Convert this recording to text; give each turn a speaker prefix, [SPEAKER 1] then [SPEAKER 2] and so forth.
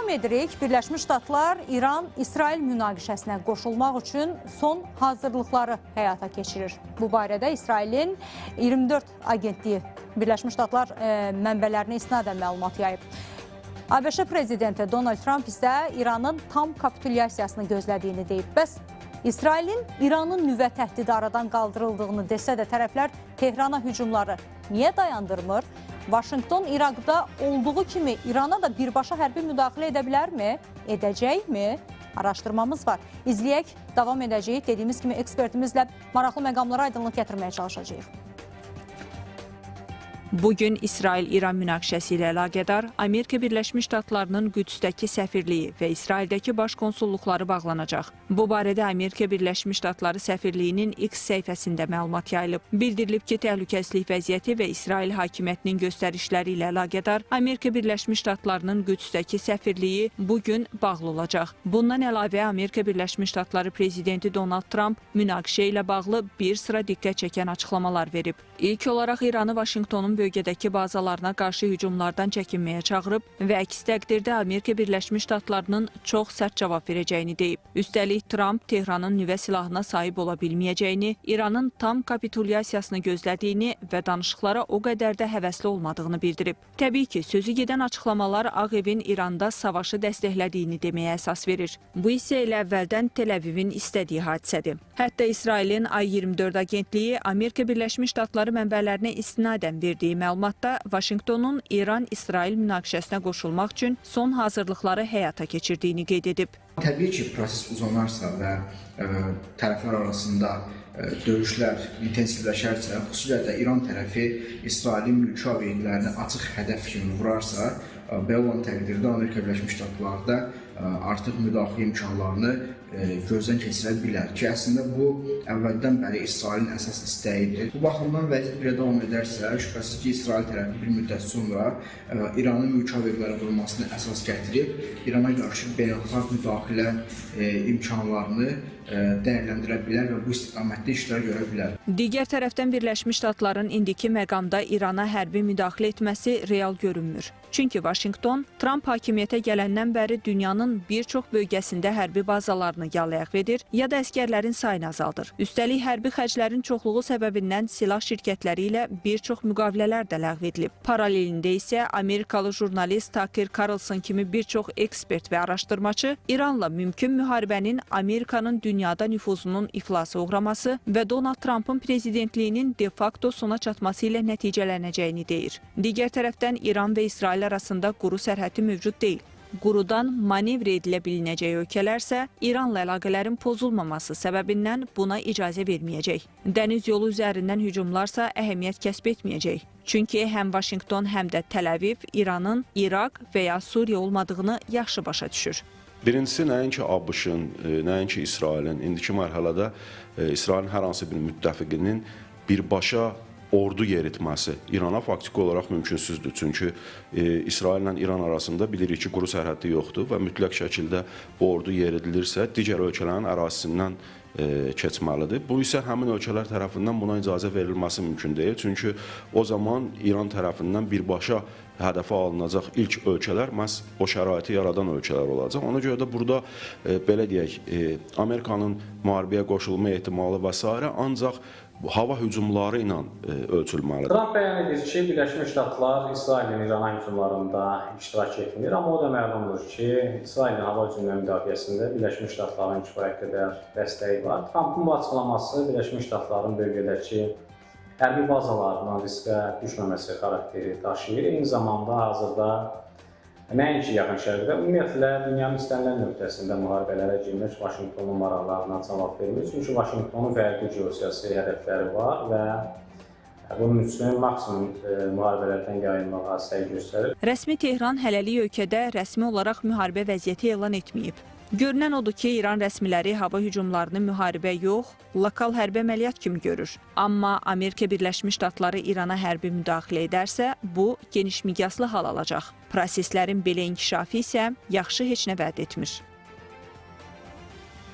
[SPEAKER 1] Davam edirik. Birləşmiş Ştatlar İran-İsrail münaqişəsinə qoşulmaq üçün son hazırlıqları həyata keçirir. Bu barədə İsrailin 24 agentliyi Birləşmiş Ştatlar mənbələrinə isnadən məlumat yayıb. ABŞ prezidenti Donald Trump isə İranın tam kapitulyasiyasını gözlədiyini deyib. Bəs İsrailin İranın nüvə təhdidi aradan qaldırıldığını desə də tərəflər Tehrana hücumları niyə dayandırmır? Vaşinqton İraqda olduğu kimi İrana da birbaşa hərbi müdaxilə edə bilərmi? Edəcəkmi? Araşdırmamız var. İzləyək, davam edəcəyik. Dediyimiz kimi ekspertimizlə maraqlı məqamlara aydınlıq gətirməyə çalışacağıq.
[SPEAKER 2] Bugün İsrail-İran münaqişəsi ilə əlaqədar Amerika Birləşmiş Ştatlarının Qüdsdəki səfirliyi və İsraildəki baş konsulluqları bağlanacaq. Bu barədə Amerika Birləşmiş Ştatları səfirliyinin X səhifəsində məlumat yayılıb. Bildirilib ki, təhlükəsizlik vəziyyəti və İsrail hakimiyyətinin göstərişləri ilə əlaqədar Amerika Birləşmiş Ştatlarının Qüdsdəki səfirliyi bugün bağlı olacaq. Bundan əlavə Amerika Birləşmiş Ştatları prezidenti Donald Trump münaqişə ilə bağlı bir sıra diqqət çəkən açıqlamalar verib. İlk olaraq İranı Vaşinqtonun bölgədəki bazalarına qarşı hücumlardan çəkinməyə çağırıb və əks təqdirdə Amerika Birləşmiş Ştatlarının çox sərt cavab verəcəyini deyib. Üstəlik Trump Tehranın nüvə silahına sahib ola bilməyəcəyini, İranın tam kapitulyasiyasını gözlədiyini və danışıqlara o qədər də həvəsli olmadığını bildirib. Təbii ki, sözü gedən açıqlamalar Ağ Evin İranda savaşı dəstəklədiyini deməyə əsas verir. Bu isə elə əvvəldən Tel-Əvivin istədiyi hadisədir. Hətta İsrailin Ay-24 agentliyi Amerika Birləşmiş Ştatları mənbələrinə istinadən verdiyi məlumatda Vaşinqtonun İran-İsrail münaqişəsinə qoşulmaq üçün son hazırlıqları həyata keçirdiyini qeyd edib.
[SPEAKER 3] Təbii ki, proses uzanarsa və tərəflər arasında döyüşlər intensivləşərsə, xüsusilə də İran tərəfi İsrailin mülki obyektlərini açıq hədəf kimi vurarsa, belə olan təqdirdə Amerika Birləşmiş Ştatları da artıq müdaxilə imkanlarını gözdən keçirə bilər ki, əslində bu əvvəldən bəri İsrailin əsas istəyidir. Bu baxımdan vəziyyət belə davam edərsə, şübhəsiz ki, İsrail tərəfi bir müddət sonra İranın mülki obyektlərə vurulmasını əsas gətirib, İrana qarşı beynəlxalq müdaxilə imkanlarını dəyərləndirə bilər və bu istiqamətdə işlər görə bilər.
[SPEAKER 2] Digər tərəfdən Birləşmiş Ştatların indiki məqamda İrana hərbi müdaxilə etməsi real görünmür. Çünki Vaşinqton Trump hakimiyyətə gələndən bəri dünyanın bir çox bölgəsində hərbi bazalarını ya ləğv edir, ya da əskərlərin sayını azaldır. Üstəlik hərbi xərclərin çoxluğu səbəbindən silah şirkətləri ilə bir çox müqavilələr də ləğv edilib. Paralelində isə Amerikalı jurnalist Tucker Carlson kimi bir çox ekspert və araşdırmacı İranla mümkün müharibənin Amerikanın dünyada nüfuzunun iflasa uğraması və Donald Trumpın prezidentliyinin de facto sona çatması ilə nəticələnəcəyini deyir. Digər tərəfdən İran və İsrail arasında quru sərhədi mövcud deyil. Qurudan manevr edilə bilinəcək ölkələrsə İranla əlaqələrin pozulmaması səbəbindən buna icazə verməyəcək. Dəniz yolu üzərindən hücumlarsa əhəmiyyət kəsb etməyəcək. Çünki həm Vaşinqton, həm də Tel-Əviv İranın İraq və ya Suriya olmadığını yaxşı başa düşür.
[SPEAKER 4] Birincisi, nəinki ABŞ-ın, nəinki İsrailin, indiki mərhələdə İsrailin hər hansı bir müttəfiqinin birbaşa ordu yeritməsi İrana faktiki olaraq mümkünsüzdür. Çünki İsraillə İran arasında bilirik ki, quru sərhəddi yoxdur və mütləq şəkildə bu ordu yeridilirsə, digər ölkələrin ərazisindən keçməlidir. Bu isə həmin ölkələr tərəfindən buna icazə verilməsi mümkün deyil. Çünki o zaman İran tərəfindən birbaşa hədəfə alınacaq ilk ölkələr məhz o şəraiti yaradan ölkələr olacaq. Ona görə də burada belə deyək, Amerikanın müharibəyə qoşulma ehtimalı və s. ancaq hava hücumları ilə ölçülməlidir.
[SPEAKER 5] Trump bəyan edir ki, Birləşmiş Ştatlar İsrailin İrana hücumlarında iştirak etmir, amma o da məlumdur ki, İsrailin hava hücumları müdafiəsində Birləşmiş Ştatların kifayət qədər dəstəyi var. Trumpın bu açıqlaması Birləşmiş Ştatların bölgədəki hərbi bazalarından riskə düşməməsi xarakteri daşıyır. Eyni zamanda hazırda nəinki yaxın şərqdə, ümumiyyətlə dünyanın istənilən nöqtəsində müharibələrə girmək Vaşinqtonun maraqlarına cavab vermir. Çünki Vaşinqtonun fərqli geosiyasi hədəfləri var və bunun üçün maksimum müharibələrdən yayınmağa səy göstərir.
[SPEAKER 2] Rəsmi Tehran hələlik ölkədə rəsmi olaraq müharibə vəziyyəti elan etməyib. Görünən odur ki, İran rəsmiləri hava hücumlarını müharibə yox, lokal hərbi əməliyyat kimi görür. Amma Amerika Birləşmiş Ştatları İrana hərbi müdaxilə edərsə, bu geniş miqyaslı hal alacaq. Proseslərin belə inkişafı isə yaxşı heç nə vəd etmir.